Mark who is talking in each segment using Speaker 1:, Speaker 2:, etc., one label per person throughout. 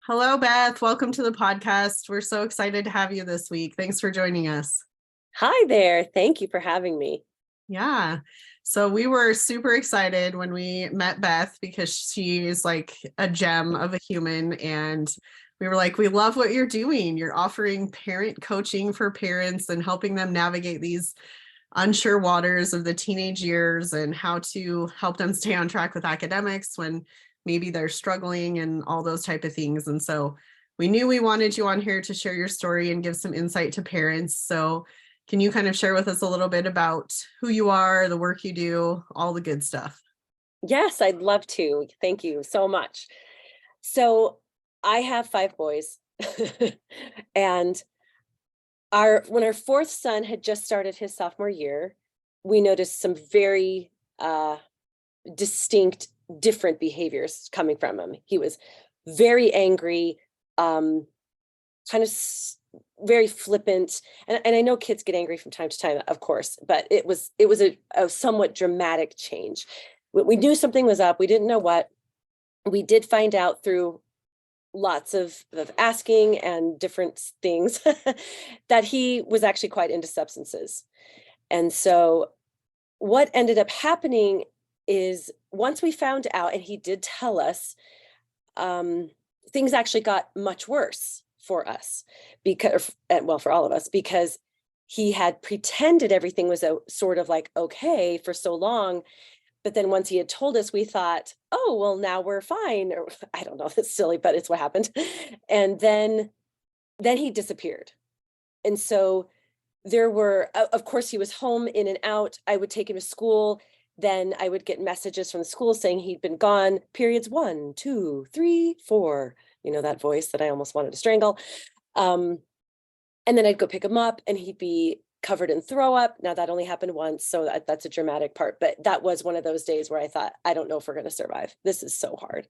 Speaker 1: Hello, Beth. Welcome to the podcast. We're so excited to have you this week. Thanks for joining us.
Speaker 2: Hi there. Thank you for having me.
Speaker 1: Yeah. So we were super excited when we met Beth because she's like a gem of a human. And we were like, we love what you're doing. You're offering parent coaching for parents and helping them navigate these unsure waters of the teenage years and how to help them stay on track with academics when maybe they're struggling and all those type of things. And so we knew we wanted you on here to share your story and give some insight to parents. So can you kind of share with us a little bit about who you are, the work you do, all the good stuff?
Speaker 2: Yes, I'd love to. Thank you so much. So I have 5 boys and when our fourth son had just started his sophomore year, we noticed some very distinct, different behaviors coming from him. He was very angry, kind of very flippant. And I know kids get angry from time to time, of course, but it was a somewhat dramatic change. We knew something was up. We didn't know what. We did find out through lots of asking and different things that he was actually quite into substances. And so what ended up happening is once we found out, and he did tell us, things actually got much worse for us because, well, for all of us, because he had pretended everything was sort of like okay for so long. But then once he had told us, we thought, oh, well, now we're fine. Or I don't know, that's silly, but it's what happened. And then he disappeared. And so there were, of course, he was home in and out. I would take him to school. Then I would get messages from the school saying he'd been gone periods 1, 2, 3, 4, that voice that I almost wanted to strangle. And then I'd go pick him up and he'd be covered in throw up. Now that only happened once, so that's a dramatic part, but that was one of those days where I thought, I don't know if we're going to survive. This is so hard.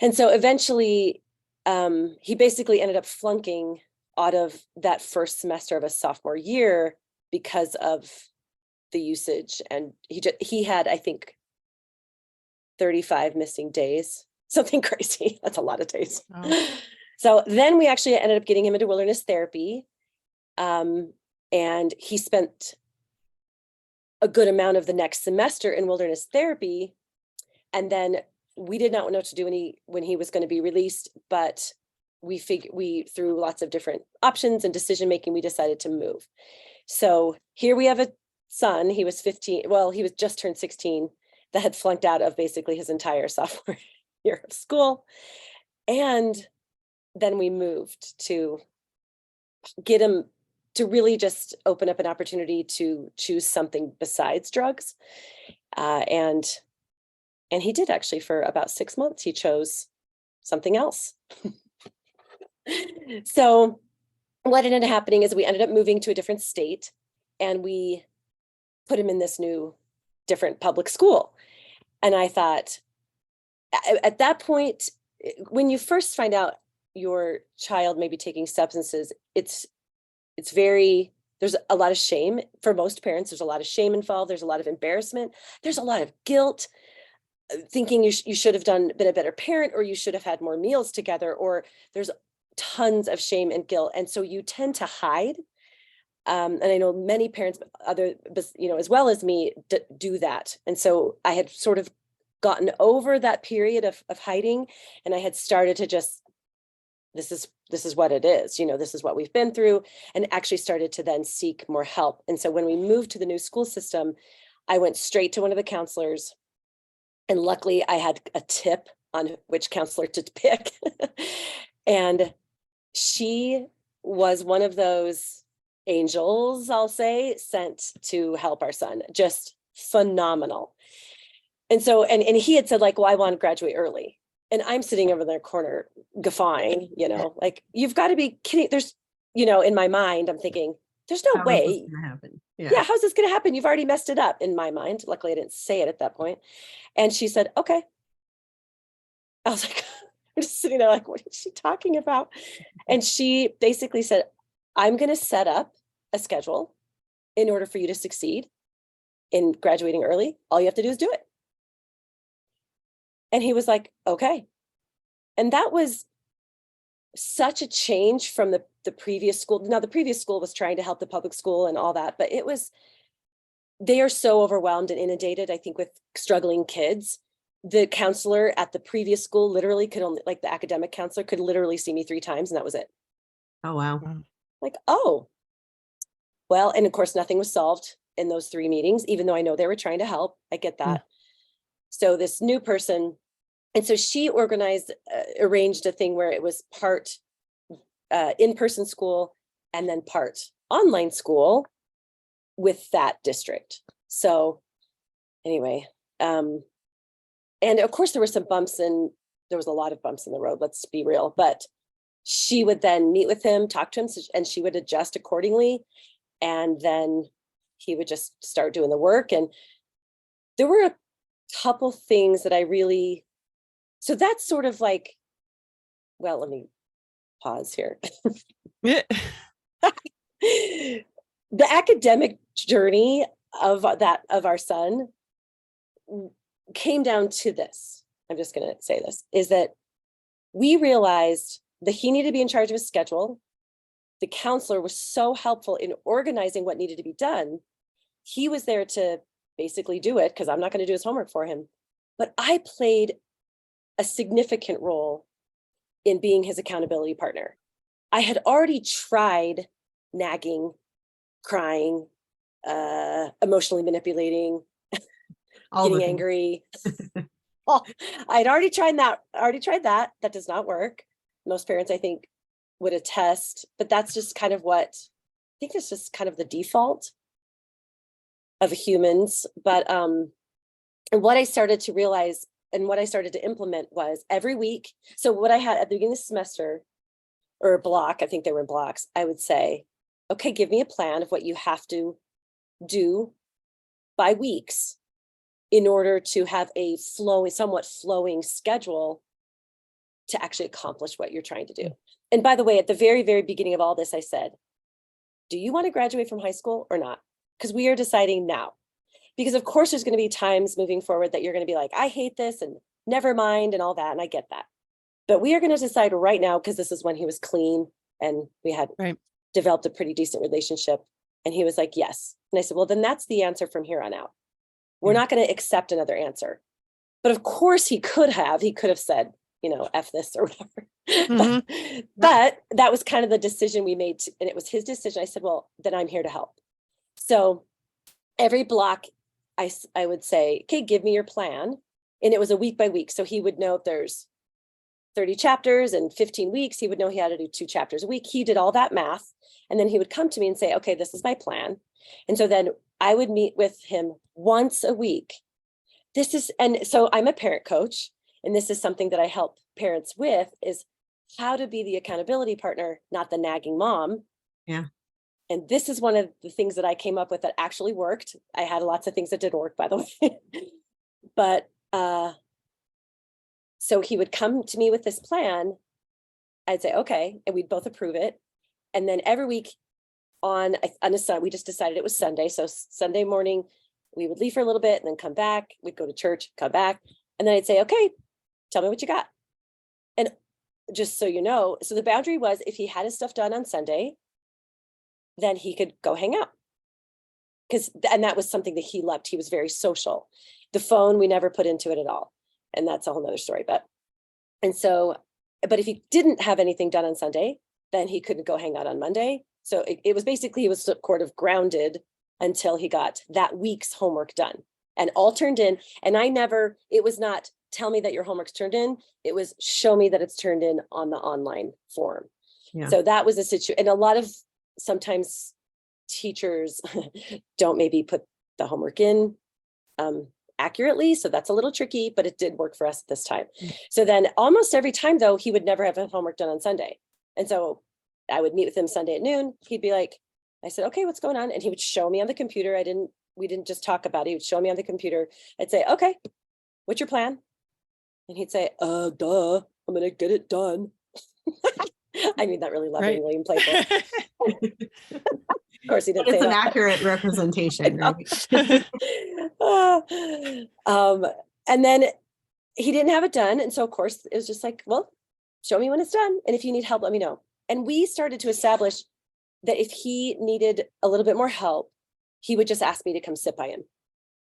Speaker 2: And so eventually he basically ended up flunking out of that first semester of his sophomore year because of the usage. And he had, I think, 35 missing days, something crazy. That's a lot of days. Oh. So then we actually ended up getting him into wilderness therapy. And he spent a good amount of the next semester in wilderness therapy. And then we did not know what to do when he was going to be released, but we through lots of different options and decision making, we decided to move. So here we have a son. He was 15. Well, he was just turned 16 that had flunked out of basically his entire sophomore year of school. And then we moved to get him to really just open up an opportunity to choose something besides drugs. And he did actually for about 6 months, he chose something else. So what ended up happening is we ended up moving to a different state and we put him in this new different public school. And I thought at that point, when you first find out your child may be taking substances, there's a lot of shame for most parents. There's a lot of shame involved. There's a lot of embarrassment. There's a lot of guilt, thinking you should have been a better parent, or you should have had more meals together, or there's tons of shame and guilt. And so you tend to hide. And I know many parents, as well as me, do that. And so I had sort of gotten over that period of hiding, and I had started to just, this is what it is, this is what we've been through, and actually started to then seek more help. And so when we moved to the new school system, I went straight to one of the counselors, and luckily I had a tip on which counselor to pick. And she was one of those angels, I'll say, sent to help our son. Just phenomenal. And so, and he had said, like, well, I want to graduate early. And I'm sitting over in the corner guffawing, like, you've got to be kidding. There's, in my mind, I'm thinking, there's no way.
Speaker 1: How is this gonna happen?
Speaker 2: Yeah, how's this going to happen? You've already messed it up, in my mind. Luckily, I didn't say it at that point. And she said, okay. I was like, I'm just sitting there like, what is she talking about? And she basically said, I'm going to set up a schedule in order for you to succeed in graduating early. All you have to do is do it. And he was like, okay. And that was such a change from the previous school. Now, the previous school was trying to help the public school and all that, but they are so overwhelmed and inundated, I think, with struggling kids. The counselor at the previous school literally could only, like the academic counselor could literally see me 3 times and that was it.
Speaker 1: Oh, wow.
Speaker 3: Wow.
Speaker 2: Like, oh, well, and of course, nothing was solved in those 3 meetings, even though I know they were trying to help. I get that. So this new person, and so she arranged a thing where it was part in-person school and then part online school with that district. So anyway, and of course there were some bumps, and there was a lot of bumps in the road, let's be real, but she would then meet with him, talk to him, and she would adjust accordingly. And then he would just start doing the work. And there were a couple things that so that's sort of like, well, let me pause here.
Speaker 3: Yeah.
Speaker 2: The academic journey of our son came down to this. I'm just going to say this, is that we realized that he needed to be in charge of his schedule. The counselor was so helpful in organizing what needed to be done. He was there to basically do it because I'm not going to do his homework for him. But I played a significant role in being his accountability partner. I had already tried nagging, crying, emotionally manipulating, getting angry. I'd already tried that. That does not work. Most parents, I think, would attest, but that's just kind of I think it's just kind of the default of humans. But and what I started to realize and what I started to implement was every week. So what I had at the beginning of the semester, or a block, I think they were in blocks, I would say, okay, give me a plan of what you have to do by weeks in order to have a somewhat flowing schedule to actually accomplish what you're trying to do. And by the way, at the very, very beginning of all this, I said, do you want to graduate from high school or not? Because we are deciding now. Because of course, there's going to be times moving forward that you're going to be like, I hate this and never mind and all that. And I get that. But we are going to decide right now, because this is when he was clean and we had developed a pretty decent relationship. And he was like, yes. And I said, well, then that's the answer from here on out. We're not going to accept another answer. But of course he could have said, F this or whatever. But that was kind of the decision we made. And it was his decision. I said, well, then I'm here to help. So every block, I would say, okay, give me your plan. And it was a week by week. So he would know if there's 30 chapters and 15 weeks, he would know he had to do 2 chapters a week. He did all that math. And then he would come to me and say, okay, this is my plan. And so then I would meet with him once a week. And so I'm a parent coach, and this is something that I help parents with, is how to be the accountability partner, not the nagging mom.
Speaker 1: Yeah.
Speaker 2: And this is one of the things that I came up with that actually worked. I had lots of things that didn't work, by the way. But so he would come to me with this plan. I'd say, okay, and we'd both approve it. And then every week on a Sunday, we just decided it was Sunday. So Sunday morning, we would leave for a little bit and then come back. We'd go to church, come back. And then I'd say, okay, tell me what you got. And just so you know, so the boundary was, if he had his stuff done on Sunday, then he could go hang out. And that was something that he loved. He was very social. The phone, we never put into it at all. And that's a whole nother story. But if he didn't have anything done on Sunday, then he couldn't go hang out on Monday. So it was basically, he was sort of grounded until he got that week's homework done and all turned in. And it was not tell me that your homework's turned in. It was show me that it's turned in on the online form. Yeah. So that was a situation. And a lot of sometimes teachers don't maybe put the homework in accurately. So that's a little tricky, but it did work for us at this time. Mm-hmm. So then almost every time though, he would never have his homework done on Sunday. And so I would meet with him Sunday at noon. He'd be like, I said, okay, what's going on? And he would show me on the computer. We didn't just talk about it. He would show me on the computer. I'd say, okay, what's your plan? And he'd say, duh, I'm going to get it done. I mean, that really lovingly and playful. Of course he didn't say that. It's
Speaker 1: an accurate representation.
Speaker 2: Right? And then he didn't have it done. And so of course it was just like, well, show me when it's done. And if you need help, let me know. And we started to establish that if he needed a little bit more help, he would just ask me to come sit by him.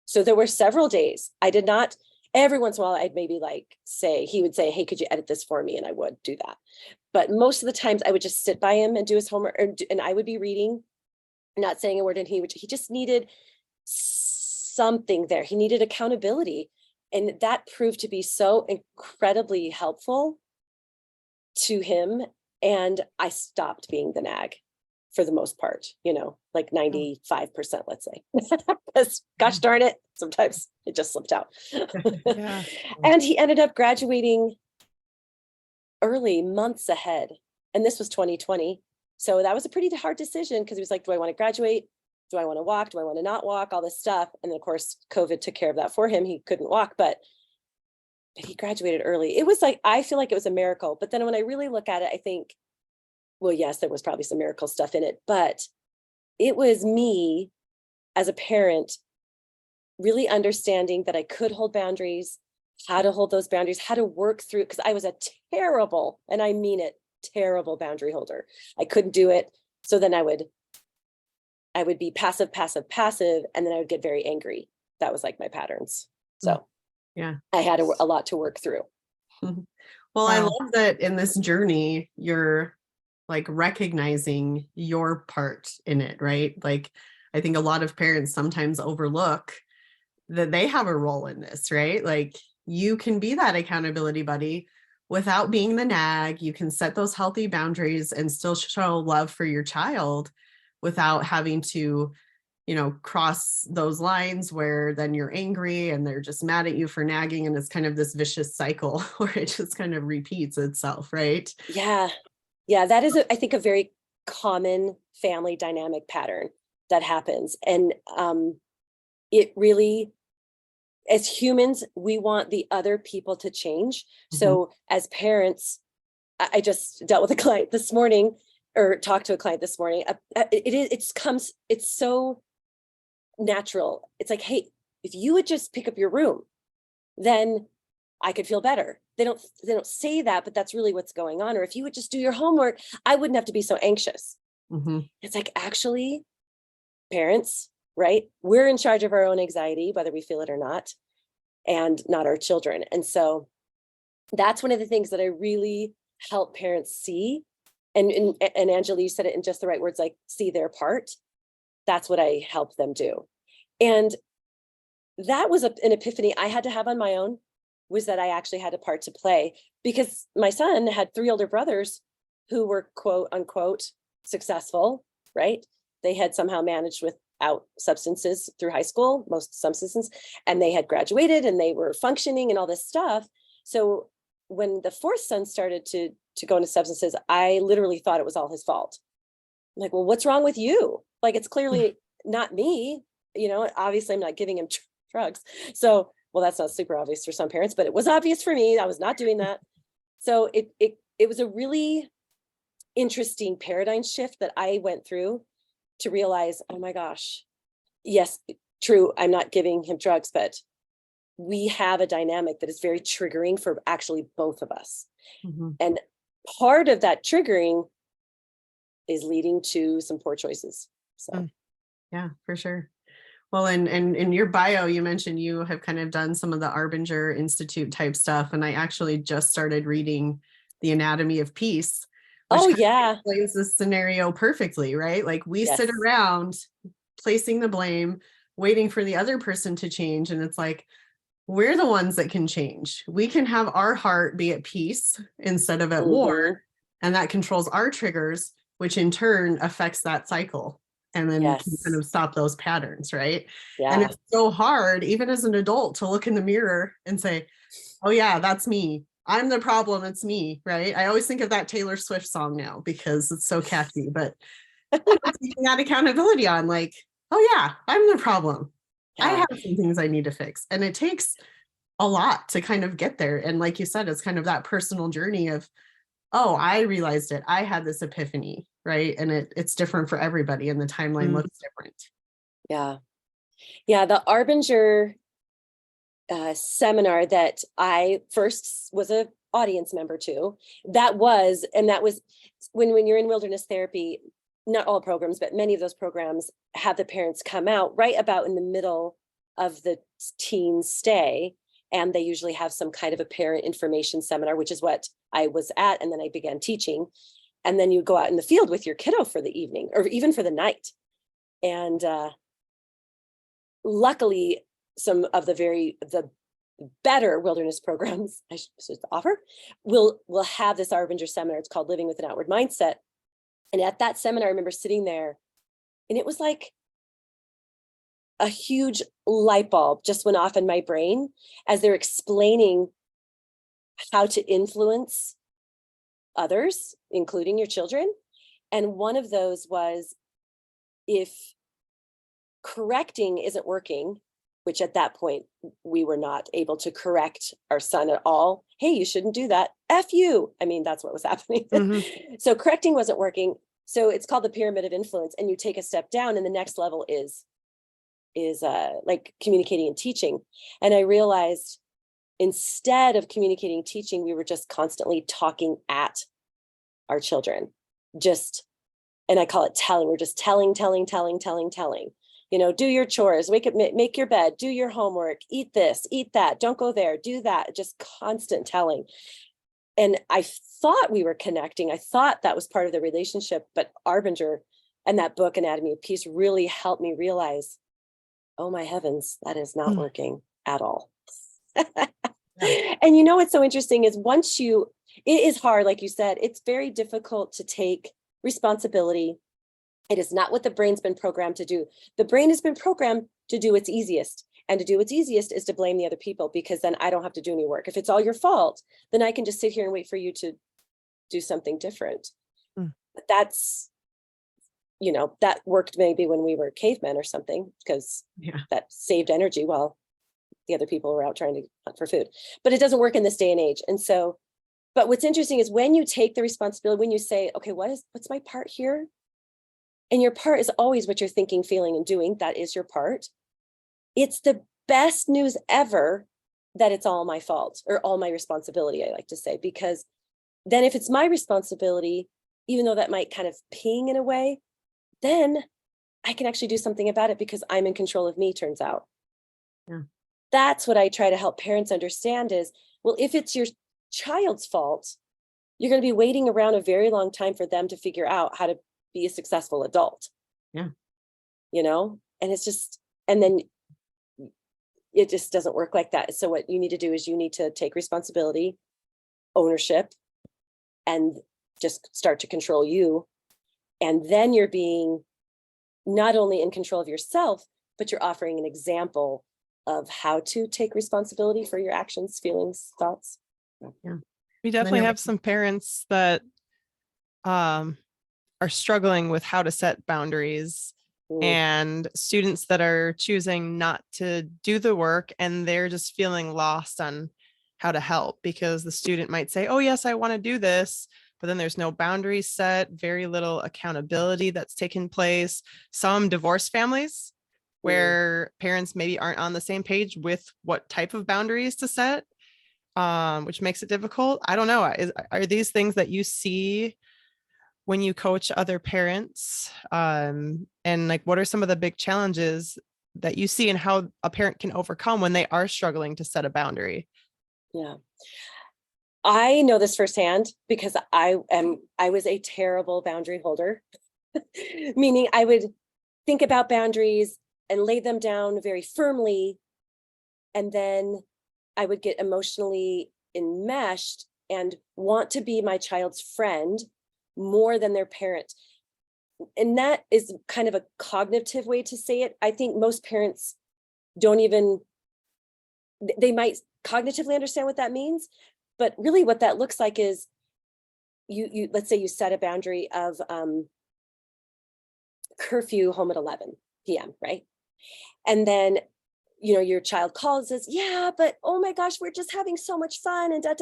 Speaker 2: So there were several days I did not, every once in a while, I'd maybe he would say, hey, could you edit this for me? And I would do that. But most of the times I would just sit by him and do his homework, and I would be reading, not saying a word. And he just needed something there. He needed accountability. And that proved to be so incredibly helpful to him. And I stopped being the nag for the most part, like 95%, let's say. Because gosh darn it, sometimes it just slipped out.
Speaker 1: Yeah.
Speaker 2: And he ended up graduating early, months ahead. And this was 2020. So that was a pretty hard decision, because he was like, do I want to graduate? Do I want to walk? Do I want to not walk? All this stuff. And then of course, COVID took care of that for him. He couldn't walk, but he graduated early. It was like, I feel like it was a miracle. But then when I really look at it, I think, well, yes, there was probably some miracle stuff in it, but it was me as a parent really understanding that I could hold boundaries, how to hold those boundaries, how to work through, because I was a terrible, and I mean it, terrible boundary holder. I couldn't do it. So then I would be passive, and then I would get very angry. That was like my patterns. So
Speaker 1: yeah,
Speaker 2: I had a lot to work through.
Speaker 1: Well,
Speaker 3: Wow.
Speaker 1: I love that in this journey, you're like recognizing your part in it, right? Like, I think a lot of parents sometimes overlook that they have a role in this, right? Like, you can be that accountability buddy without being the nag. You can set those healthy boundaries and still show love for your child without having to, cross those lines where then you're angry and they're just mad at you for nagging. And it's kind of this vicious cycle where it just kind of repeats itself, right?
Speaker 2: Yeah. Yeah. That is, I think, a very common family dynamic pattern that happens. And it really, as humans, we want the other people to change. So as parents, I just dealt with a client this morning, or talked to a client this morning. It's so natural. It's like, hey, if you would just pick up your room, then I could feel better. They don't say that, but that's really what's going on. Or if you would just do your homework, I wouldn't have to be so anxious. It's like, actually, parents, right? We're in charge of our own anxiety, whether we feel it or not, and not our children. And so that's one of the things that I really help parents see. And Angela, you said it in just the right words, like see their part. That's what I help them do. And that was an epiphany I had to have on my own, was that I actually had a part to play, because my son had 3 older brothers who were quote unquote successful, right? They had somehow managed without substances through high school, most substances, and they had graduated and they were functioning and all this stuff. So when the 4th son started to go into substances, I literally thought it was all his fault. I'm like, well, what's wrong with you? Like, it's clearly not me, obviously I'm not giving him drugs. So, well, that's not super obvious for some parents, but it was obvious for me. I was not doing that. So it was a really interesting paradigm shift that I went through to realize, oh my gosh, yes, true, I'm not giving him drugs, but we have a dynamic that is very triggering for actually both of us. And part of that triggering is leading to some poor choices. So
Speaker 1: yeah, for sure. Well, and in your bio, you mentioned you have kind of done some of the Arbinger Institute type stuff. And I actually just started reading The Anatomy of Peace, which explains this scenario perfectly, right? Like, we sit around placing the blame, waiting for the other person to change. And it's like, we're the ones that can change. We can have our heart be at peace instead of at war. And that controls our triggers, which in turn affects that cycle. And then can kind of stop those patterns, right?
Speaker 2: Yeah.
Speaker 1: And it's so hard, even as an adult, to look in the mirror and say, oh yeah, that's me. I'm the problem. It's me, right? I always think of that Taylor Swift song now because it's so catchy, but taking that accountability on, like, oh yeah, I'm the problem. I have some things I need to fix. And it takes a lot to kind of get there. And like you said, it's kind of that personal journey of, oh, I realized it. I had this epiphany, right? And it's different for everybody, and the timeline looks different.
Speaker 2: Yeah. Yeah. The Arbinger seminar that I first was a audience member to. That was when you're in wilderness therapy, not all programs, but many of those programs have the parents come out right about in the middle of the teen stay. And they usually have some kind of a parent information seminar, which is what I was at. And then I began teaching. And then you go out in the field with your kiddo for the evening or even for the night. And luckily, some of the better wilderness programs I should offer will have this Arbinger seminar. It's called Living with an Outward Mindset. And at that seminar, I remember sitting there and it was like a huge light bulb just went off in my brain as they're explaining how to influence others, including your children. And one of those was, if correcting isn't working, which at that point we were not able to correct our son at all. Hey, you shouldn't do that. F you. I mean, that's what was happening. So correcting wasn't working. So it's called the pyramid of influence. And you take a step down and the next level is like communicating and teaching. And I realized instead of communicating and teaching, we were just constantly talking at our children. And I call it telling. We're just telling. You know, do your chores, make your bed, do your homework, eat this, eat that, don't go there, do that, just constant telling. And I thought we were connecting. I thought that was part of the relationship, but Arbinger and that book, Anatomy of Peace, really helped me realize, oh my heavens, that is not working at all. And you know what's so interesting is it is hard, like you said, it's very difficult to take responsibility. It is not what the brain's been programmed to do. The brain has been programmed to do its easiest. And to do its easiest is to blame the other people, because then I don't have to do any work. If it's all your fault, then I can just sit here and wait for you to do something different. But that's, that worked maybe when we were cavemen or something, because that saved energy while the other people were out trying to hunt for food. But it doesn't work in this day and age. And so, but what's interesting is when you take the responsibility, when you say, okay, what's my part here? And your part is always what you're thinking, feeling, and doing. That is your part. It's the best news ever that it's all my fault or all my responsibility, I like to say, because then if it's my responsibility, even though that might kind of ping in a way, then I can actually do something about it because I'm in control of me, turns out.
Speaker 1: Yeah.
Speaker 2: That's what I try to help parents understand is, well, if it's your child's fault, you're going to be waiting around a very long time for them to figure out how to be a successful adult.
Speaker 1: Yeah.
Speaker 2: And it's just, and then it just doesn't work like that. So what you need to do is you need to take responsibility, ownership, and just start to control you. And then you're being not only in control of yourself, but you're offering an example of how to take responsibility for your actions, feelings, thoughts.
Speaker 1: Yeah.
Speaker 3: We definitely have some parents that are struggling with how to set boundaries, and students that are choosing not to do the work, and they're just feeling lost on how to help, because the student might say, oh yes, I want to do this, but then there's no boundaries set, very little accountability that's taken place. Some divorced families where parents maybe aren't on the same page with what type of boundaries to set, which makes it difficult. I don't know. Are these things that you see when you coach other parents? And like, what are some of the big challenges that you see and how a parent can overcome when they are struggling to set a boundary?
Speaker 2: Yeah. I know this firsthand because I was a terrible boundary holder, meaning I would think about boundaries and lay them down very firmly. And then I would get emotionally enmeshed and want to be my child's friend more than their parent. And that is kind of a cognitive way to say it. I think most parents don't even, they might cognitively understand what that means, but really what that looks like is you let's say you set a boundary of curfew home at 11 p.m., right? And then, your child calls and says, yeah, but oh my gosh, we're just having so much fun and and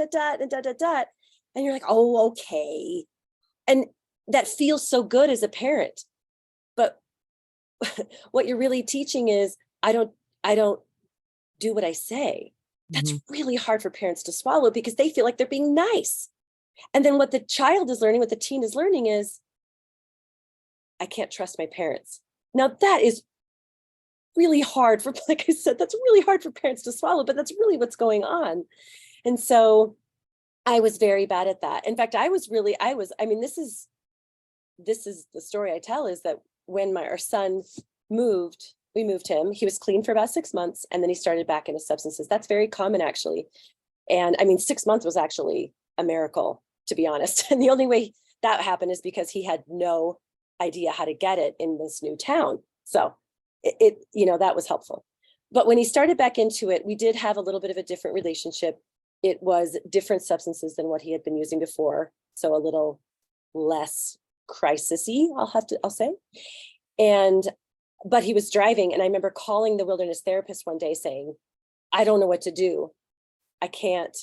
Speaker 2: And you're like, oh, okay. And that feels so good as a parent. But what you're really teaching is, I don't do what I say. That's really hard for parents to swallow because they feel like they're being nice. And then what the child is learning, what the teen is learning is, I can't trust my parents. Now that is really hard for, like I said, that's really hard for parents to swallow, but that's really what's going on. And so I was very bad at that. In fact, I mean, this is the story I tell, is that when our son moved, we moved him, he was clean for about 6 months, and then he started back into substances. That's very common, actually. And I mean, 6 months was actually a miracle, to be honest. And the only way that happened is because he had no idea how to get it in this new town. So that was helpful. But when he started back into it, we did have a little bit of a different relationship. It was different substances than what he had been using before. So a little less crisisy, I'll say. But he was driving, and I remember calling the wilderness therapist one day saying, I don't know what to do. I can't,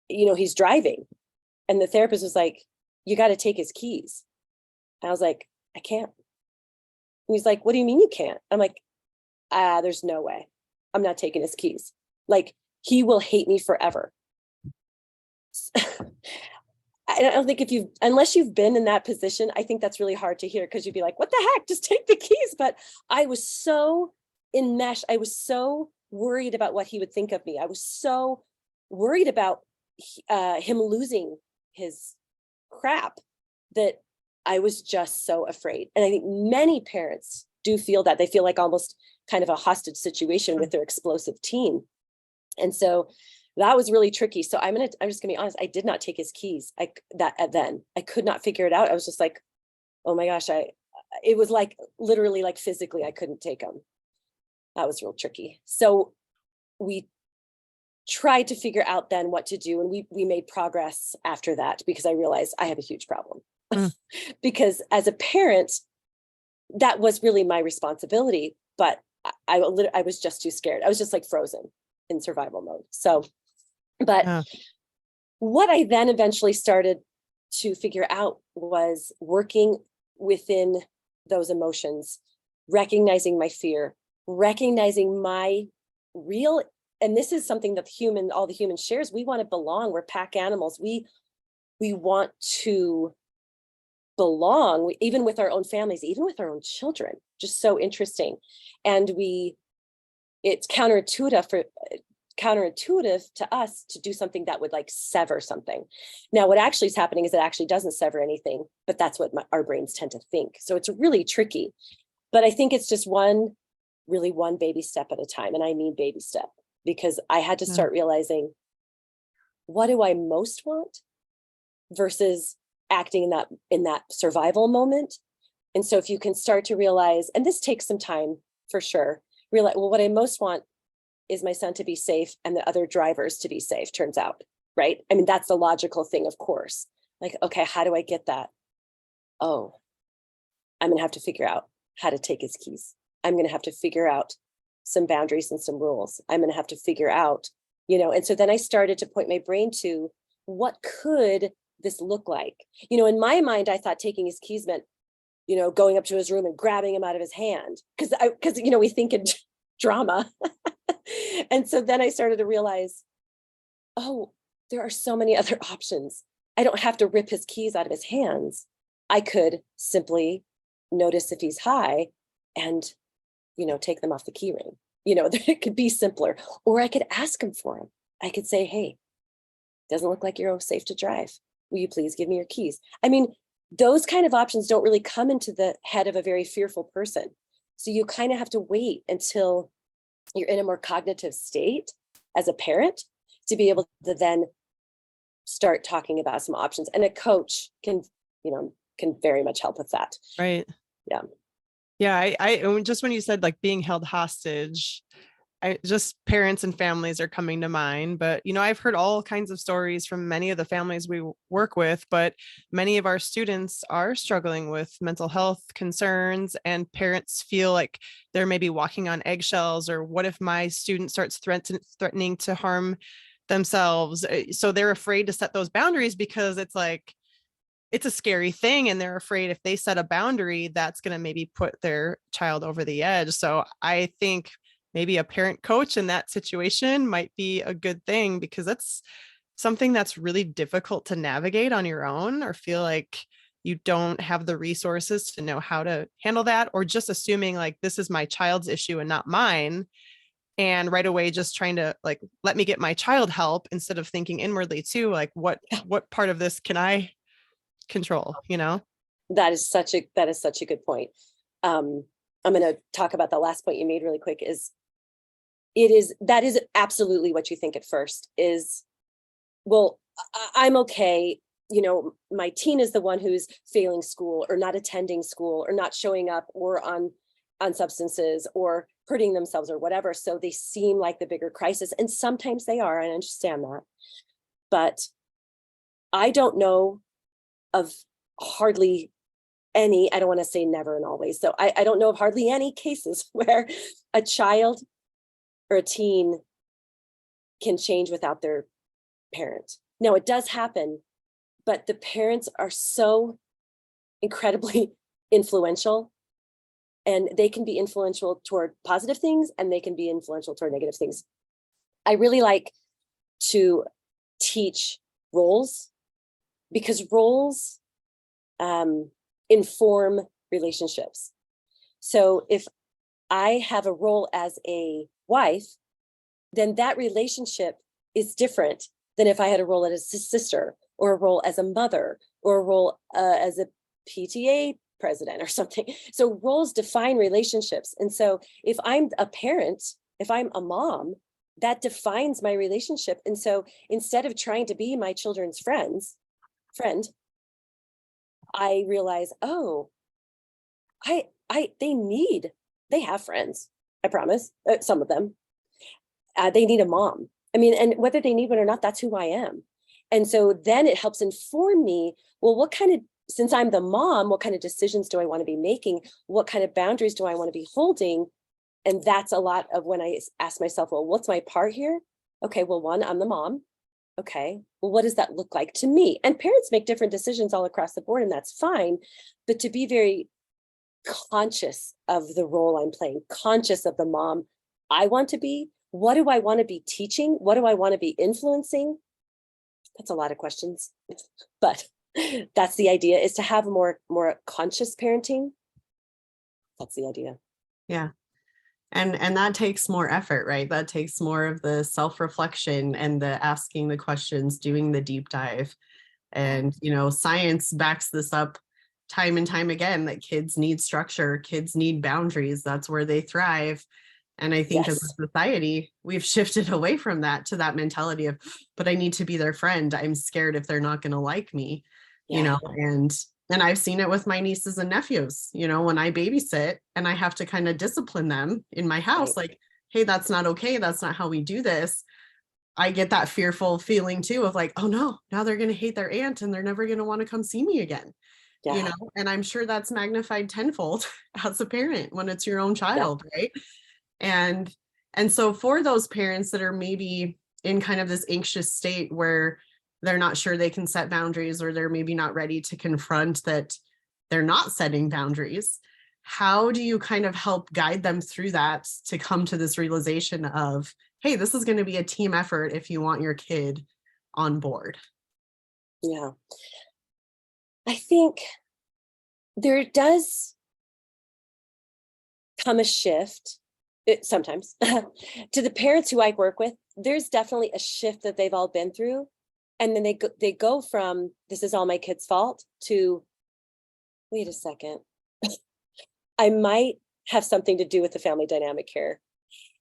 Speaker 2: he's driving. And the therapist was like, you got to take his keys. And I was like, I can't. And he's like, what do you mean you can't? I'm like, there's no way. I'm not taking his keys. Like, he will hate me forever. I don't think unless you've been in that position, I think that's really hard to hear, because you'd be like, what the heck, just take the keys. But I was so enmeshed. I was so worried about what he would think of me. I was so worried about him losing his crap that I was just so afraid. And I think many parents do feel that. They feel like almost kind of a hostage situation with their explosive teen. And so that was really tricky. So I'm just gonna be honest. I did not take his keys. I could not figure it out. I was just like, oh my gosh, it was like literally, like physically, I couldn't take them. That was real tricky. So we tried to figure out then what to do. And we made progress after that, because I realized I have a huge problem. Because as a parent, that was really my responsibility, but I was just too scared. I was just like frozen in survival mode. So, but what I then eventually started to figure out was working within those emotions, recognizing my fear, recognizing my real, and this is something that all the human shares. We want to belong. We're pack animals. We want to belong, even with our own families, even with our own children. Just so interesting. And it's counterintuitive to us to do something that would like sever something. Now, what actually is happening is it actually doesn't sever anything, but that's what our brains tend to think. So it's really tricky. But I think it's just one baby step at a time. And I mean baby step, because I had to start realizing, what do I most want versus acting in that survival moment. And so if you can start to realize, and this takes some time for sure, realize, well, what I most want is my son to be safe and the other drivers to be safe, turns out, right? I mean, that's the logical thing, of course. Like, okay, how do I get that? Oh, I'm going to have to figure out how to take his keys. I'm going to have to figure out some boundaries and some rules. I'm going to have to figure out, and so then I started to point my brain to, what could this look like? In my mind, I thought taking his keys meant, going up to his room and grabbing him out of his hand. Because we think in drama. And so then I started to realize, oh, there are so many other options. I don't have to rip his keys out of his hands. I could simply notice if he's high and, take them off the key ring. It could be simpler. Or I could ask him for them. I could say, hey, doesn't look like you're safe to drive. Will you please give me your keys? I mean, those kind of options don't really come into the head of a very fearful person. So you kind of have to wait until you're in a more cognitive state as a parent to be able to then start talking about some options. And a coach can very much help with that.
Speaker 3: Right.
Speaker 1: Yeah.
Speaker 3: Yeah. I just when you said like being held hostage, just parents and families are coming to mind, but I've heard all kinds of stories from many of the families we work with, but many of our students are struggling with mental health concerns, and parents feel like they're maybe walking on eggshells, or what if my student starts threatening to harm themselves? So they're afraid to set those boundaries, because it's like, it's a scary thing. And they're afraid if they set a boundary, that's going to maybe put their child over the edge. So I think maybe a parent coach in that situation might be a good thing, because that's something that's really difficult to navigate on your own, or feel like you don't have the resources to know how to handle that, or just assuming like this is my child's issue and not mine. And right away, just trying to like, let me get my child help, instead of thinking inwardly too, like what part of this can I control, you know?
Speaker 2: That is such a good point. I'm going to talk about the last point you made really quick. That is absolutely what you think at first is, well, I'm okay. You know, my teen is the one who's failing school or not attending school or not showing up or on substances or hurting themselves or whatever. So they seem like the bigger crisis. And sometimes they are, and I understand that. But I don't know of hardly any, I don't want to say never and always. So I don't know of hardly any cases where a child or a teen can change without their parent. Now, it does happen, but the parents are so incredibly influential, and they can be influential toward positive things and they can be influential toward negative things. I really like to teach roles, because roles inform relationships. So if I have a role as a wife, then that relationship is different than if I had a role as a sister, or a role as a mother, or a role as a PTA president or something. So roles define relationships. And so if I'm a parent, if I'm a mom, that defines my relationship. And so instead of trying to be my children's friend, I realize, oh, they have friends. I promise, some of them, they need a mom. I mean, and whether they need one or not, that's who I am. And so then it helps inform me, well, since I'm the mom, what kind of decisions do I want to be making? What kind of boundaries do I want to be holding? And that's a lot of when I ask myself, well, what's my part here? Okay, well, one, I'm the mom. Okay, well, what does that look like to me? And parents make different decisions all across the board, and that's fine. But to be very conscious of the role I'm playing, conscious of the mom I want to be, what do I want to be teaching? What do I want to be influencing? That's a lot of questions, but that's the idea, is to have more conscious parenting. That's the idea.
Speaker 1: Yeah. And that takes more effort, right? That takes more of the self-reflection and the asking the questions, doing the deep dive. And, science backs this up time and time again, that kids need structure, kids need boundaries. That's where they thrive. And I think as a society, we've shifted away from that to that mentality of, but I need to be their friend. I'm scared if they're not going to like me, and I've seen it with my nieces and nephews, when I babysit and I have to kind of discipline them in my house, like, hey, that's not okay. That's not how we do this. I get that fearful feeling too of like, oh no, now they're going to hate their aunt and they're never going to want to come see me again. And I'm sure that's magnified tenfold as a parent when it's your own child, right? And so for those parents that are maybe in kind of this anxious state where they're not sure they can set boundaries, or they're maybe not ready to confront that they're not setting boundaries, how do you kind of help guide them through that to come to this realization of, hey, this is going to be a team effort if you want your kid on board?
Speaker 2: Yeah. I think there does come a shift sometimes to the parents who I work with. There's definitely a shift that they've all been through. And then they go from, this is all my kid's fault, to, wait a second, I might have something to do with the family dynamic here.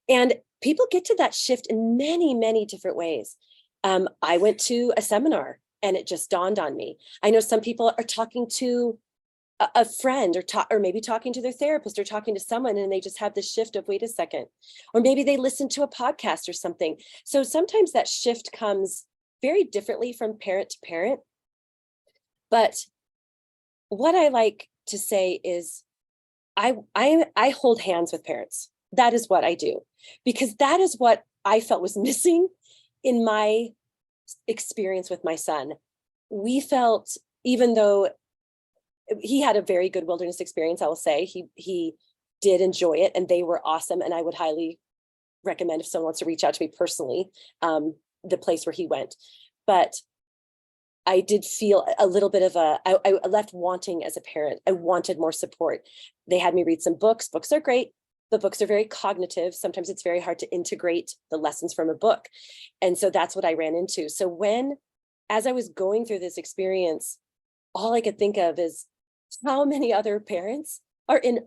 Speaker 2: And people get to that shift in many, many different ways. I went to a seminar and it just dawned on me. I know some people are talking to a friend, or maybe talking to their therapist, or talking to someone, and they just have this shift of, wait a second, or maybe they listen to a podcast or something. So sometimes that shift comes very differently from parent to parent. But what I like to say is I hold hands with parents. That is what I do, because that is what I felt was missing in my experience with my son. We felt, even though he had a very good wilderness experience, I will say, he did enjoy it, and they were awesome. And I would highly recommend if someone wants to reach out to me personally, the place where he went. But I did feel a little bit of I left wanting as a parent. I wanted more support. They had me read some books. Books are great, but books are very cognitive. Sometimes it's very hard to integrate the lessons from a book. And so that's what I ran into. So as I was going through this experience, all I could think of is how many other parents are in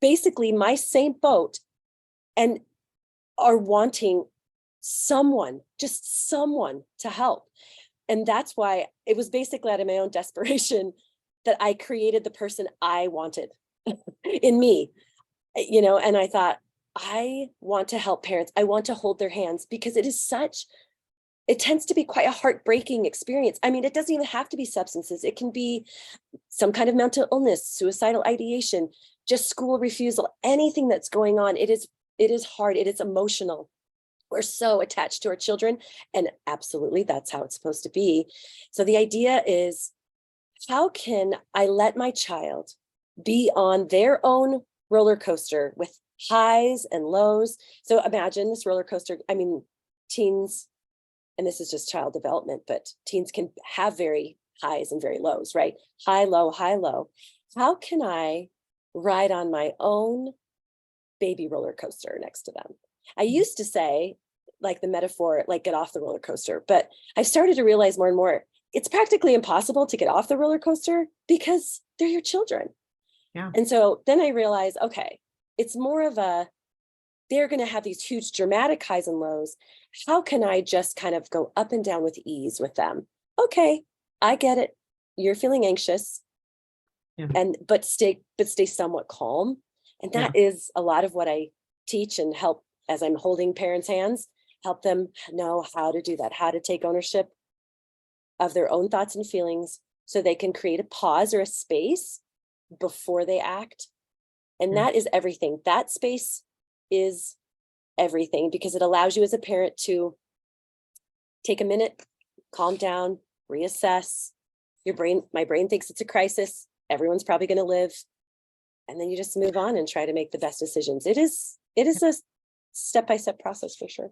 Speaker 2: basically my same boat and are wanting someone, just someone to help. And that's why it was basically out of my own desperation that I created the person I wanted in me, and I thought, I want to help parents. I want to hold their hands because it tends to be quite a heartbreaking experience. I mean, it doesn't even have to be substances. It can be some kind of mental illness, suicidal ideation, just school refusal, anything that's going on. It is hard. It is emotional. We're so attached to our children, and absolutely that's how it's supposed to be. So the idea is, how can I let my child be on their own roller coaster with highs and lows? So imagine this roller coaster. I mean, teens, and this is just child development, but teens can have very highs and very lows, right? High, low, high, low. How can I ride on my own baby roller coaster next to them? I used to say, like the metaphor, like get off the roller coaster, but I started to realize more and more, it's practically impossible to get off the roller coaster because they're your children.
Speaker 1: Yeah.
Speaker 2: And so then I realized, okay, it's more of they're going to have these huge dramatic highs and lows. How can I just kind of go up and down with ease with them? Okay, I get it. You're feeling anxious, but stay somewhat calm. And that is a lot of what I teach and help as I'm holding parents' hands, help them know how to do that, how to take ownership of their own thoughts and feelings so they can create a pause or a space before they act. And that is everything. That space is everything, because it allows you as a parent to take a minute, calm down, reassess. My brain thinks it's a crisis. Everyone's probably going to live. And then you just move on and try to make the best decisions. It is a step-by-step process for sure.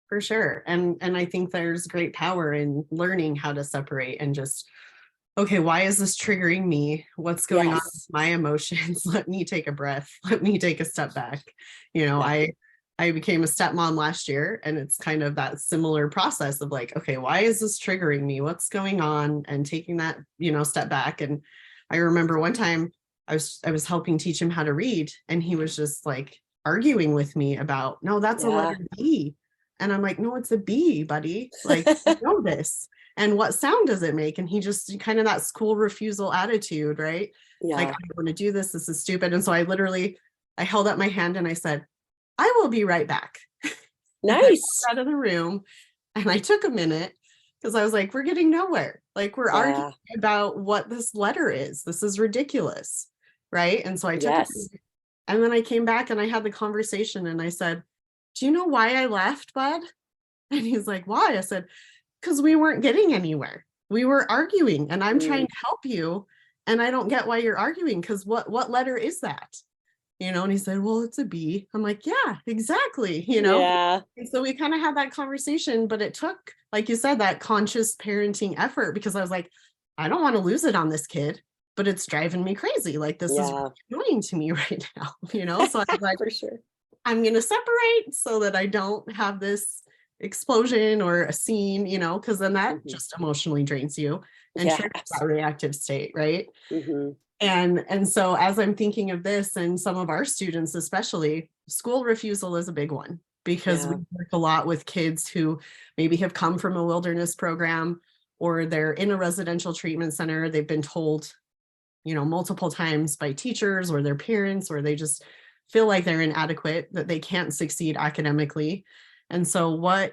Speaker 1: For sure. And I think there's great power in learning how to separate and just, okay, why is this triggering me? What's going on with my emotions? Let me take a breath. Let me take a step back. I became a stepmom last year, and it's kind of that similar process of like, okay, why is this triggering me? What's going on? And taking that, step back. And I remember one time I was helping teach him how to read, and he was just like arguing with me about, no, that's a letter B. And I'm like, no, it's a B, buddy. Like, you know this. And what sound does it make? And he just kind of that school refusal attitude, right?
Speaker 2: Yeah.
Speaker 1: Like, I don't want to do this. This is stupid. And so I held up my hand and I said, I will be right back.
Speaker 2: Nice.
Speaker 1: Out of the room. And I took a minute because I was like, we're getting nowhere. Like, we're arguing about what this letter is. This is ridiculous. Right. And so I took a minute, and then I came back and I had the conversation and I said, do you know why I left, bud? And he's like, why? I said, because we weren't getting anywhere. We were arguing, and I'm trying to help you. And I don't get why you're arguing, because what letter is that? And he said, well, it's a B. I'm like, yeah, exactly. And so we kind of had that conversation, but it took, like you said, that conscious parenting effort, because I was like, I don't want to lose it on this kid, but it's driving me crazy. Like, this is really annoying to me right now, So I was like,
Speaker 2: for sure,
Speaker 1: I'm going to separate so that I don't have this explosion or a scene, because then that just emotionally drains you and triggers that reactive state, right? And so as I'm thinking of this, and some of our students, especially, school refusal is a big one, because we work a lot with kids who maybe have come from a wilderness program, or they're in a residential treatment center. They've been told, multiple times by teachers or their parents, or they just feel like they're inadequate, that they can't succeed academically. And so we're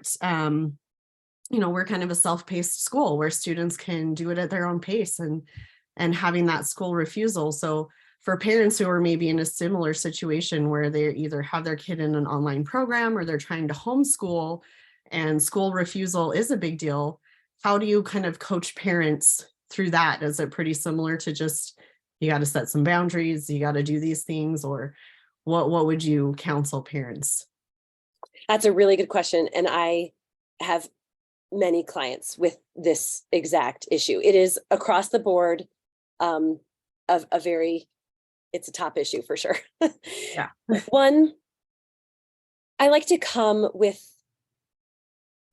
Speaker 1: kind of a self-paced school where students can do it at their own pace, and having that school refusal. So for parents who are maybe in a similar situation where they either have their kid in an online program or they're trying to homeschool and school refusal is a big deal, how do you kind of coach parents through that? Is it pretty similar to just, you got to set some boundaries, you got to do these things, or what would you counsel parents?
Speaker 2: That's a really good question. And I have many clients with this exact issue. It is across the board of a very, it's a top issue for sure.
Speaker 1: Yeah.
Speaker 2: One, I like to come with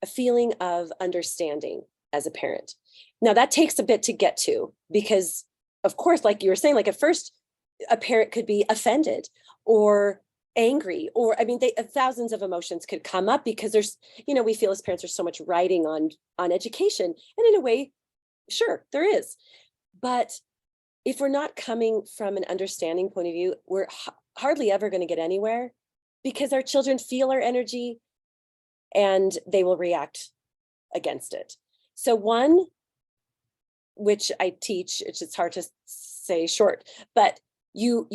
Speaker 2: a feeling of understanding as a parent. Now that takes a bit to get to, because of course, like you were saying, like at first a parent could be offended or angry, or I mean, thousands of emotions could come up because there's, we feel as parents there's so much riding on education. And in a way, sure, there is. But if we're not coming from an understanding point of view, we're hardly ever going to get anywhere, because our children feel our energy and they will react against it. So one, which I teach, it's hard to say short, but you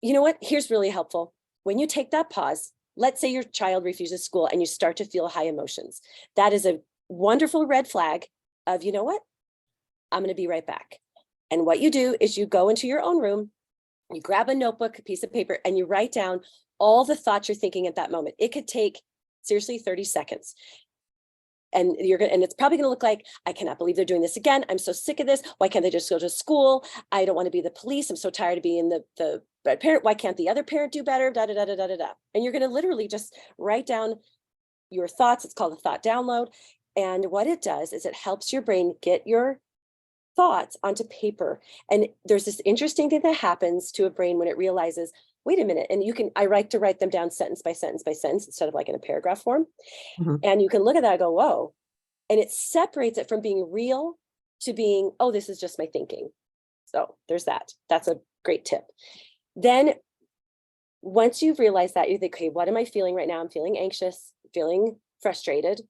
Speaker 2: know what? Here's really helpful. When you take that pause, let's say your child refuses school and you start to feel high emotions. That is a wonderful red flag of, you know what? I'm going to be right back. And what you do is you go into your own room, you grab a notebook, a piece of paper, and you write down all the thoughts you're thinking at that moment. It could take seriously 30 seconds. And it's probably going to look like, I cannot believe they're doing this again. I'm so sick of this. Why can't they just go to school? I don't want to be the police. I'm so tired of being the bad parent. Why can't the other parent do better? Da, da, da, da, da, da, da. And you're going to literally just write down your thoughts. It's called a thought download. And what it does is it helps your brain get your thoughts onto paper. And there's this interesting thing that happens to a brain when it realizes, wait a minute. And I like to write them down sentence by sentence by sentence instead of like in a paragraph form. Mm-hmm. And you can look at that and go, whoa. And it separates it from being real to being, oh, this is just my thinking. So there's that. That's a great tip. Then once you've realized that, you think, okay, what am I feeling right now? I'm feeling anxious, feeling frustrated,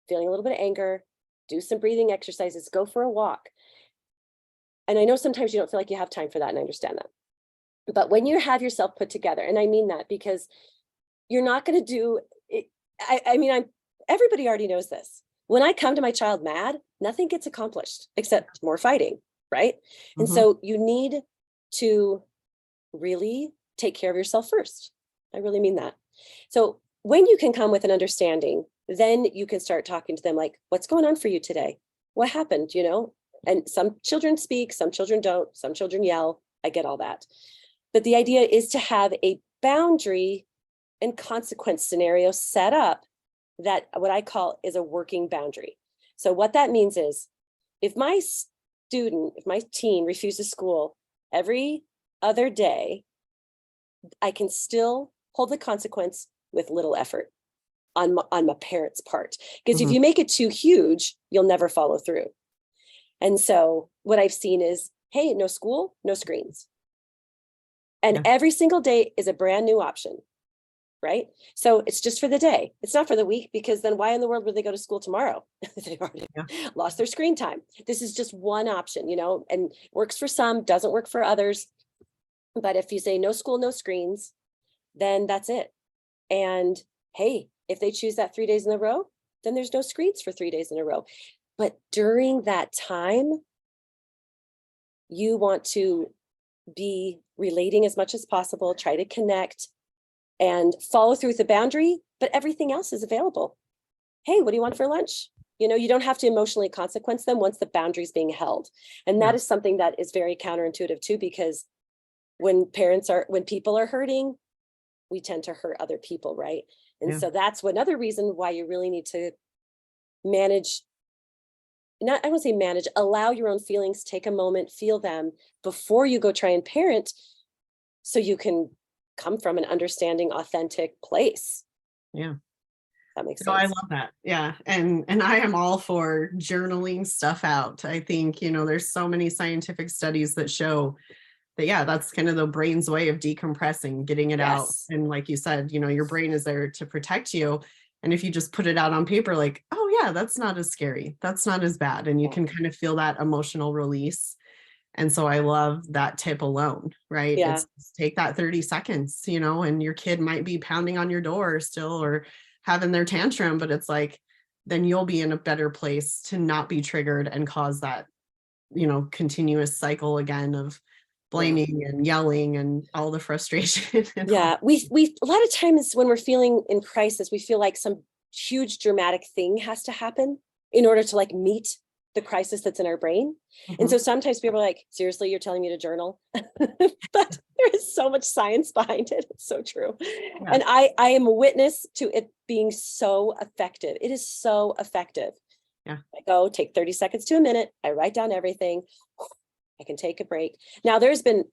Speaker 2: feeling a little bit of anger. Do some breathing exercises, go for a walk. And I know sometimes you don't feel like you have time for that, and I understand that. But when you have yourself put together, and I mean that because you're not going to do it. Everybody already knows this. When I come to my child mad, nothing gets accomplished except more fighting, right? Mm-hmm. And so you need to really take care of yourself first. I really mean that. So when you can come with an understanding, then you can start talking to them like, what's going on for you today? What happened, And some children speak, some children don't, some children yell. I get all that. But the idea is to have a boundary and consequence scenario set up that what I call is a working boundary. So what that means is if my teen refuses school every other day, I can still hold the consequence with little effort on my parent's part. Because if you make it too huge, you'll never follow through. And so what I've seen is, hey, no school, no screens. And every single day is a brand new option, right? So it's just for the day. It's not for the week, because then why in the world would they go to school tomorrow? They've already lost their screen time. This is just one option, and works for some, doesn't work for others. But if you say no school, no screens, then that's it. And hey, if they choose that 3 days in a row, then there's no screens for 3 days in a row. But during that time, you want to be relating as much as possible, try to connect and follow through with the boundary, but everything else is available. Hey, what do you want for lunch? You don't have to emotionally consequence them once the boundary is being held. And that is something that is very counterintuitive too, because when people are hurting, we tend to hurt other people, right? And so that's another reason why you really need to manage. I won't say manage, allow your own feelings, take a moment, feel them before you go try and parent, so you can come from an understanding, authentic place.
Speaker 1: Yeah.
Speaker 2: That makes sense.
Speaker 1: I love that. Yeah. And I am all for journaling stuff out. I think, there's so many scientific studies that show that, that's kind of the brain's way of decompressing, getting it out. And like you said, your brain is there to protect you. And if you just put it out on paper, like, oh yeah, that's not as scary. That's not as bad. And you can kind of feel that emotional release. And so I love that tip alone, right?
Speaker 2: Yeah.
Speaker 1: It's take that 30 seconds, and your kid might be pounding on your door still or having their tantrum, but it's like, then you'll be in a better place to not be triggered and cause that, continuous cycle again of blaming and yelling and all the frustration. And
Speaker 2: Yeah. We a lot of times when we're feeling in crisis, we feel like some huge dramatic thing has to happen in order to like meet the crisis that's in our brain. And so sometimes people are like, seriously, you're telling me to journal? But there is so much science behind it. It's so true.
Speaker 1: Yeah.
Speaker 2: And I am a witness to it being so effective. It is so effective.
Speaker 1: Yeah.
Speaker 2: I go take 30 seconds to a minute. I write down everything. I can take a break. Now there's been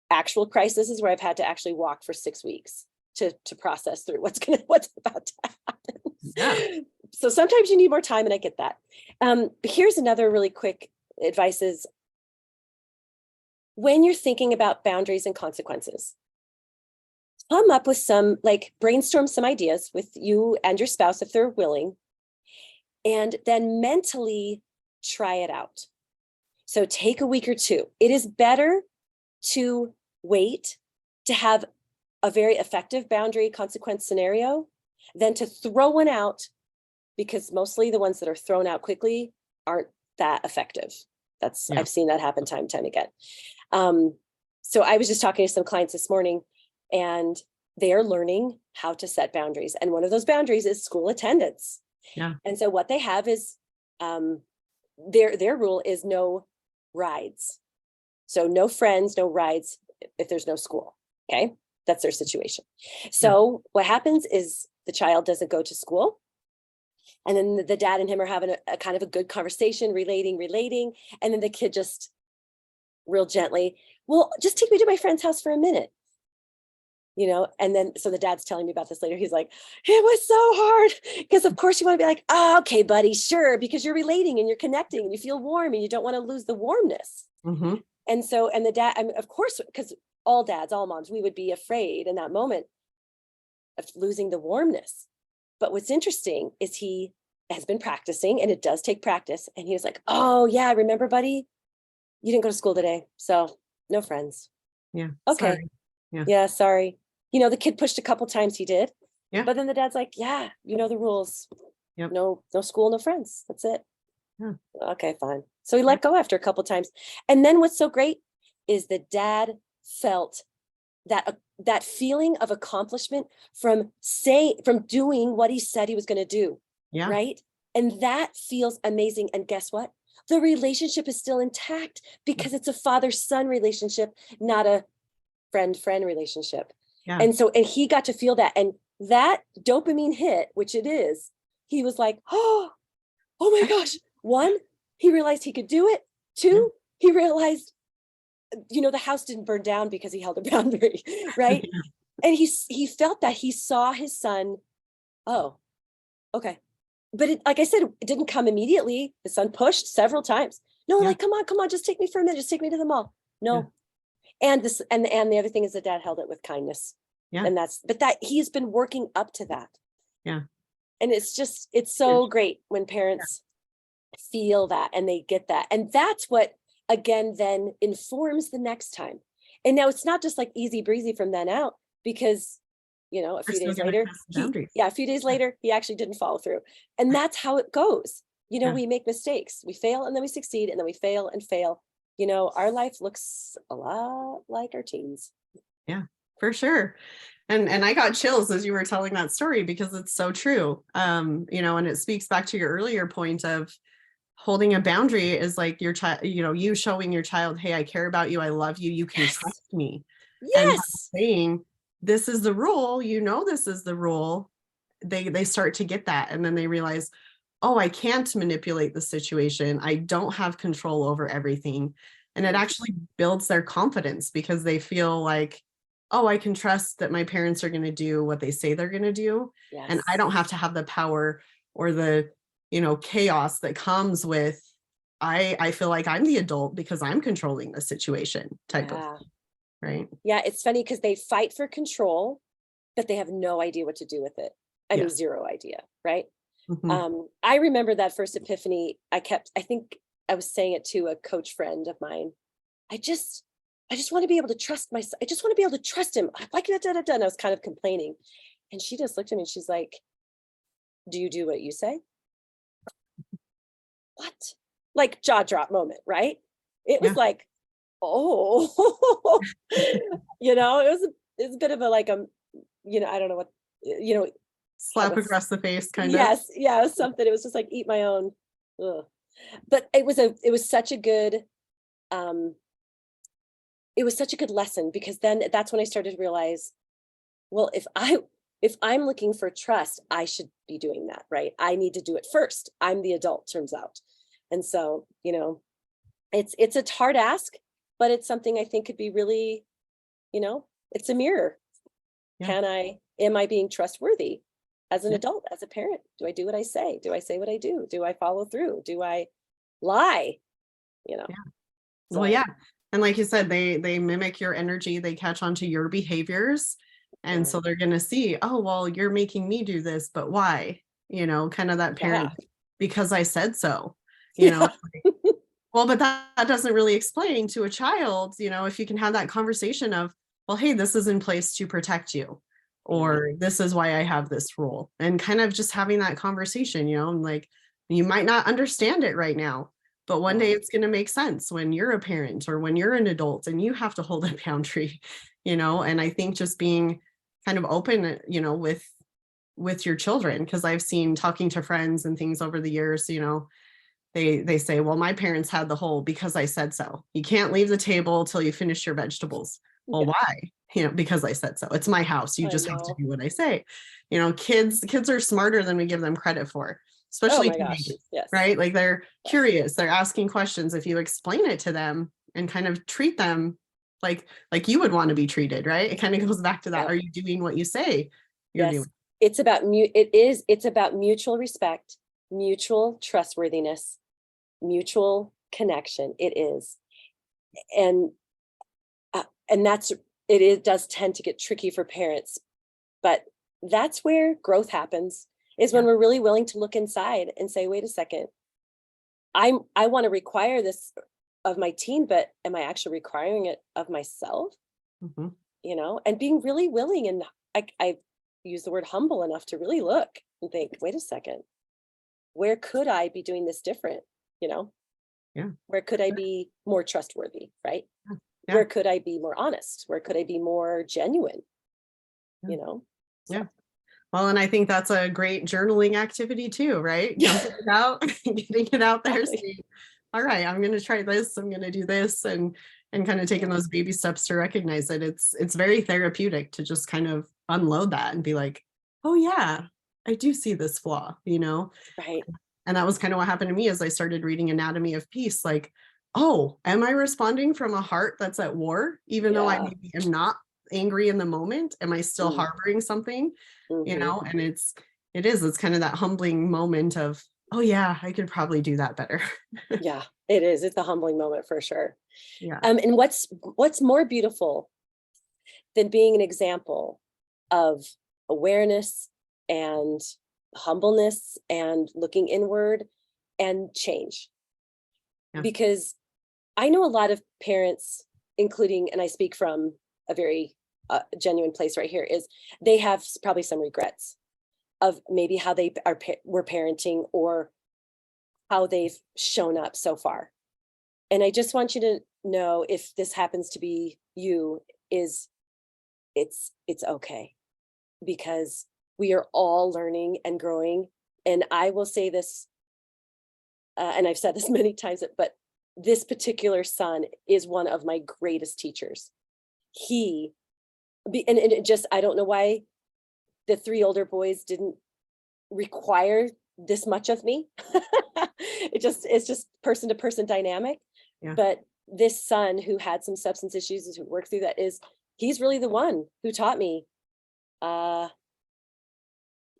Speaker 2: actual crises where I've had to actually walk for 6 weeks to process through what's about to happen.
Speaker 1: Yeah.
Speaker 2: So sometimes you need more time, and I get that. But here's another really quick advice is when you're thinking about boundaries and consequences, come up with some, like brainstorm some ideas with you and your spouse if they're willing, and then mentally try it out. So take a week or two. It is better to wait to have a very effective boundary consequence scenario than to throw one out, because mostly the ones that are thrown out quickly aren't that effective. I've seen that happen time and time again. So I was just talking to some clients this morning, and they are learning how to set boundaries. And one of those boundaries is school attendance.
Speaker 1: Yeah.
Speaker 2: And so what they have is their rule is no rides. So no friends, no rides if there's no school. Okay. That's their situation. So what happens is the child doesn't go to school. And then the dad and him are having a kind of a good conversation, relating. And then the kid just real gently, well, just take me to my friend's house for a minute. And then, so the dad's telling me about this later. He's like, it was so hard. Because of course you want to be like, oh, okay, buddy, sure. Because you're relating and you're connecting and you feel warm and you don't want to lose the warmness. And so, and the dad, of course, because all dads, all moms, we would be afraid in that moment of losing the warmness. But what's interesting is he has been practicing, and it does take practice. And he was like, oh yeah, remember, buddy, you didn't go to school today. So no friends.
Speaker 1: Yeah.
Speaker 2: Okay.
Speaker 1: Sorry.
Speaker 2: Yeah. Sorry. The kid pushed a couple times, he did.
Speaker 1: Yeah.
Speaker 2: But then the dad's like, yeah, you know the rules.
Speaker 1: Yep.
Speaker 2: No school, no friends. That's it.
Speaker 1: Yeah.
Speaker 2: Okay, fine. So he let go after a couple times. And then what's so great is the dad felt that feeling of accomplishment from doing what he said he was going to do.
Speaker 1: Yeah.
Speaker 2: Right. And that feels amazing. And guess what? The relationship is still intact because it's a father-son relationship, not a friend-friend relationship.
Speaker 1: Yeah.
Speaker 2: And he got to feel that. And that dopamine hit, which it is, he was like, oh my gosh. 1, he realized he could do it. 2, he realized, the house didn't burn down because he held a boundary, right? And he felt that he saw his son. Oh, okay. But like I said, it didn't come immediately. The son pushed several times. No, like, come on, just take me for a minute. Just take me to the mall. No. Yeah. And the other thing is the dad held it with kindness. Yeah. And that he's been working up to that. Yeah. And it's so great when parents feel that and they get that. And that's what, again, then informs the next time. And now it's not just like easy breezy from then out, because a few days later, he actually didn't follow through. And that's how it goes. We make mistakes, we fail, and then we succeed, and then we fail and fail. Our life looks a lot like our teens.
Speaker 1: Yeah, for sure. And I got chills as you were telling that story, because it's so true. And it speaks back to your earlier point of holding a boundary is like your child, you showing your child, hey, I care about you. I love you. You can trust me.
Speaker 2: Yes.
Speaker 1: And saying, this is the rule, this is the rule. They start to get that. And then they realize, oh, I can't manipulate the situation. I don't have control over everything. And it actually builds their confidence, because they feel like, oh, I can trust that my parents are going to do what they say they're going to do. Yes. And I don't have to have the power or the, chaos that comes with, I feel like I'm the adult because I'm controlling the situation type of thing. Right.
Speaker 2: Yeah. It's funny because they fight for control, but they have no idea what to do with it. I mean, zero idea. Right. Mm-hmm. I remember that first epiphany. I think I was saying it to a coach friend of mine. I just want to be able to trust myself. I just want to be able to trust him. Like, and I was kind of complaining. And she just looked at me and she's like, do you do what you say? What? Like jaw drop moment, right? It was like, oh, you know, it was a bit of a, like, you know, I don't know what, you know, how
Speaker 1: Slap
Speaker 2: it's,
Speaker 1: across the face, kind of.
Speaker 2: yes, yeah, it was something, it was just like eat my own, ugh. But it was such a good, um, it was such a good lesson, because then that's when I started to realize, well, if I'm looking for trust, I should be doing that, right? I need to do it first. I'm the adult, turns out. And so, you know, it's a hard ask, but it's something I think could be really, you know, it's a mirror.
Speaker 1: Yeah.
Speaker 2: Am I being trustworthy as an
Speaker 1: Yeah.
Speaker 2: adult, as a parent? Do I do what I say? Do I say what I do? Do I follow through? Do I lie? You know?
Speaker 1: Yeah.
Speaker 2: So
Speaker 1: Well, yeah. And like you said, they mimic your energy, they catch on to your behaviors. And
Speaker 2: yeah,
Speaker 1: so they're gonna see, oh, well, you're making me do this, but why? You know, kind of that
Speaker 2: yeah,
Speaker 1: parent, because I said so, you know.
Speaker 2: yeah,
Speaker 1: Well, but that doesn't really explain to a child, you know, if you can have that conversation of, well, hey, this is in place to protect you,
Speaker 2: right.
Speaker 1: or this is why I have this rule, and kind of just having that conversation, you know, and like, you might not understand it right now, but one day
Speaker 2: Yeah,
Speaker 1: it's going to make sense when you're a parent or when you're an adult and you have to hold a boundary, you know. And I think just being kind of open, you know, with your children, because I've seen talking to friends and things over the years, you know, they say, well, my parents had the whole because I said so. You can't leave the table till you finish your vegetables. Well,
Speaker 2: yeah,
Speaker 1: why? You know, because I said so. It's my house. You
Speaker 2: I
Speaker 1: just have to
Speaker 2: know.
Speaker 1: do what I say. You know, kids are smarter than we give them credit for,
Speaker 2: Oh
Speaker 1: especially
Speaker 2: my gosh.
Speaker 1: teenagers,
Speaker 2: Yes.
Speaker 1: right? Like they're
Speaker 2: Yes.
Speaker 1: curious, they're asking questions. If you explain it to them and kind of treat them like you would want to be treated, right? It kind of goes back to that.
Speaker 2: Yep.
Speaker 1: Are you doing what you say you're
Speaker 2: Yes.
Speaker 1: doing?
Speaker 2: It's about mutual respect, mutual trustworthiness, mutual connection. It is. And that's it does tend to get tricky for parents, but that's where growth happens, is when
Speaker 1: Yeah.
Speaker 2: we're really willing to look inside and say, wait a second, I want to require this of my teen, but am I actually requiring it of myself?
Speaker 1: Mhm.
Speaker 2: You know, and being really willing, and I use the word humble enough to really look and think, wait a second, where could I be doing this different? You know,
Speaker 1: Yeah.
Speaker 2: where could I be more trustworthy, right?
Speaker 1: Yeah.
Speaker 2: Where could I be more honest? Where could I be more genuine?
Speaker 1: Yeah.
Speaker 2: You know?
Speaker 1: Yeah.
Speaker 2: So
Speaker 1: Well, and I think that's a great journaling activity too, right?
Speaker 2: yeah,
Speaker 1: Dumping it out, getting it out there,
Speaker 2: exactly.
Speaker 1: saying, all right, I'm gonna try this, I'm gonna do this, and kind of taking
Speaker 2: Yeah,
Speaker 1: those baby steps to recognize it. It's very therapeutic to just kind of unload that and be like, oh yeah, I do see this flaw, you know?
Speaker 2: right.
Speaker 1: And that was kind of what happened to me as I started reading Anatomy of Peace. Like, oh, am I responding from a heart that's at war, even though I
Speaker 2: Yeah.
Speaker 1: maybe am not angry in the moment? Am I still
Speaker 2: Mm,
Speaker 1: harboring something? You
Speaker 2: mhm.
Speaker 1: know, and it's kind of that humbling moment of, oh yeah, I could probably do that better.
Speaker 2: Yeah, it is. It's a humbling moment for sure.
Speaker 1: Yeah.
Speaker 2: And what's more beautiful than being an example of awareness and humbleness and looking inward and change?
Speaker 1: Yeah.
Speaker 2: Because I know a lot of parents, including, and I speak from a very genuine place right here, is they have probably some regrets of maybe how they were parenting, or how they've shown up so far. And I just want you to know, if this happens to be you, is it's okay, because we are all learning and growing. And I will say this, and I've said this many times, but this particular son is one of my greatest teachers. He and it just, I don't know why the three older boys didn't require this much of me. It's just person to person dynamic.
Speaker 1: Yeah.
Speaker 2: But this son, who had some substance issues, who worked through that, he's really the one who taught me, uh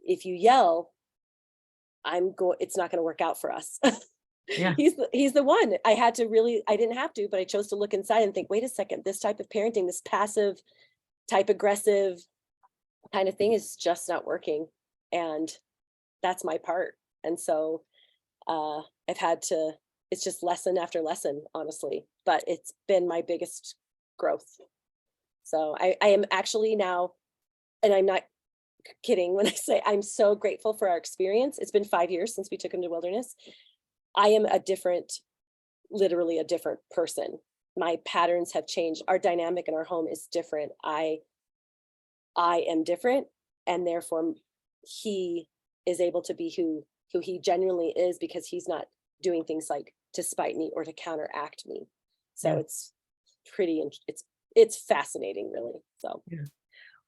Speaker 2: if you yell, it's not going to work out for us.
Speaker 1: Yeah.
Speaker 2: He's the one. I didn't have to, but I chose to look inside and think, wait a second, this type of parenting, this passive type aggressive kind of thing, is just not working. And that's my part. And so I've had to, it's just lesson after lesson, honestly, but it's been my biggest growth. So I am actually now, and I'm not kidding when I say I'm so grateful for our experience. It's been 5 years since we took him to wilderness. I am literally a different person my patterns have changed. Our dynamic in our home is different. I am different, and therefore he is able to be who he genuinely is, because he's not doing things like to spite me or to counteract me. So
Speaker 1: Yeah.
Speaker 2: it's pretty, it's fascinating, really. So
Speaker 1: Yeah.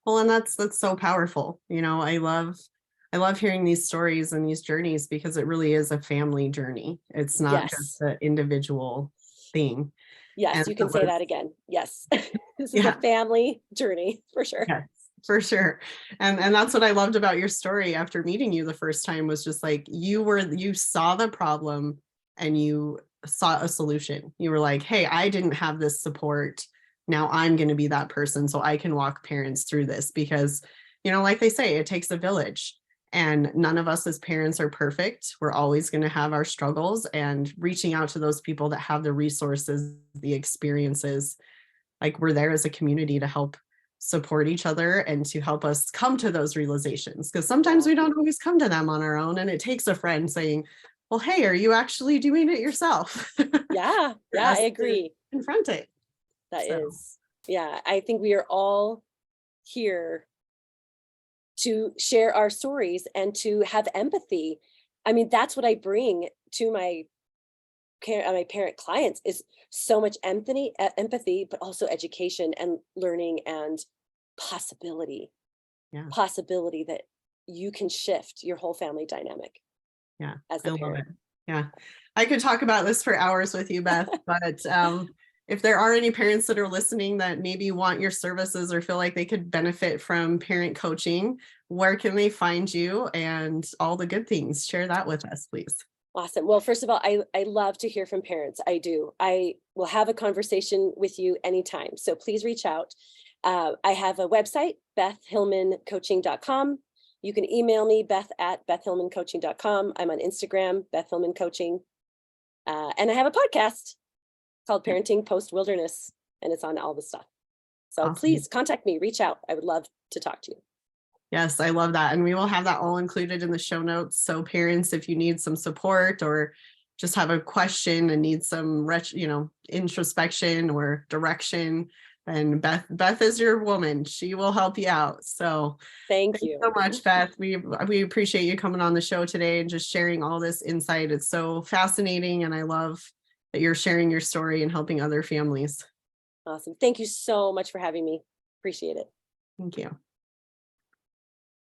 Speaker 1: Well, and that's so powerful. I love hearing these stories and these journeys, because it really is a family journey. It's not just
Speaker 2: yes,
Speaker 1: an individual thing.
Speaker 2: yes,
Speaker 1: And
Speaker 2: you can
Speaker 1: it
Speaker 2: say
Speaker 1: was,
Speaker 2: that again. Yes, this is a
Speaker 1: yeah,
Speaker 2: family journey for sure.
Speaker 1: yes, for sure. And that's what I loved about your story after meeting you the first time, was just like you saw the problem and you saw a solution. You were like, hey, I didn't have this support. Now I'm going to be that person so I can walk parents through this, because, like they say, it takes a village. And none of us as parents are perfect. We're always going to have our struggles, and reaching out to those people that have the resources, the experiences, like we're there as a community to help support each other and to help us come to those realizations. Because sometimes
Speaker 2: Yeah.
Speaker 1: we don't always come to them on our own. And it takes a friend saying, well, hey, are you actually doing it yourself?
Speaker 2: Yeah,
Speaker 1: For
Speaker 2: yeah, I
Speaker 1: us to
Speaker 2: agree.
Speaker 1: confront it.
Speaker 2: That
Speaker 1: So,
Speaker 2: is, yeah, I think we are all here to share our stories and to have empathy. I mean, that's what I bring to my parent clients, is so much empathy, but also education and learning and possibility,
Speaker 1: yeah,
Speaker 2: possibility that you can shift your whole family dynamic
Speaker 1: yeah,
Speaker 2: as
Speaker 1: I
Speaker 2: a
Speaker 1: love
Speaker 2: parent.
Speaker 1: it. Yeah. I could talk about this for hours with you, Beth, but if there are any parents that are listening that maybe want your services or feel like they could benefit from parent coaching, where can they find you and all the good things? Share that with us, please.
Speaker 2: Awesome. Well, first of all, I love to hear from parents. I do. I will have a conversation with you anytime. So please reach out. I have a website, bethhillmancoaching.com. You can email me, beth@bethhillmancoaching.com. I'm on Instagram, Beth Hillman Coaching. And I have a podcast called
Speaker 1: Yeah.
Speaker 2: Parenting Post Wilderness, and it's on all the stuff. So
Speaker 1: Awesome.
Speaker 2: please contact me, reach out. I would love to talk to you.
Speaker 1: Yes, I love that. And we will have that all included in the show notes. So parents, if you need some support or just have a question and need some introspection or direction, then Beth is your woman. She will help you out. So
Speaker 2: Thank
Speaker 1: thanks
Speaker 2: you.
Speaker 1: so much, Beth. We appreciate you coming on the show today and just sharing all this insight. It's so fascinating, and I love that you're sharing your story and helping other families.
Speaker 2: Awesome. Thank you so much for having me. Appreciate it.
Speaker 1: Thank you.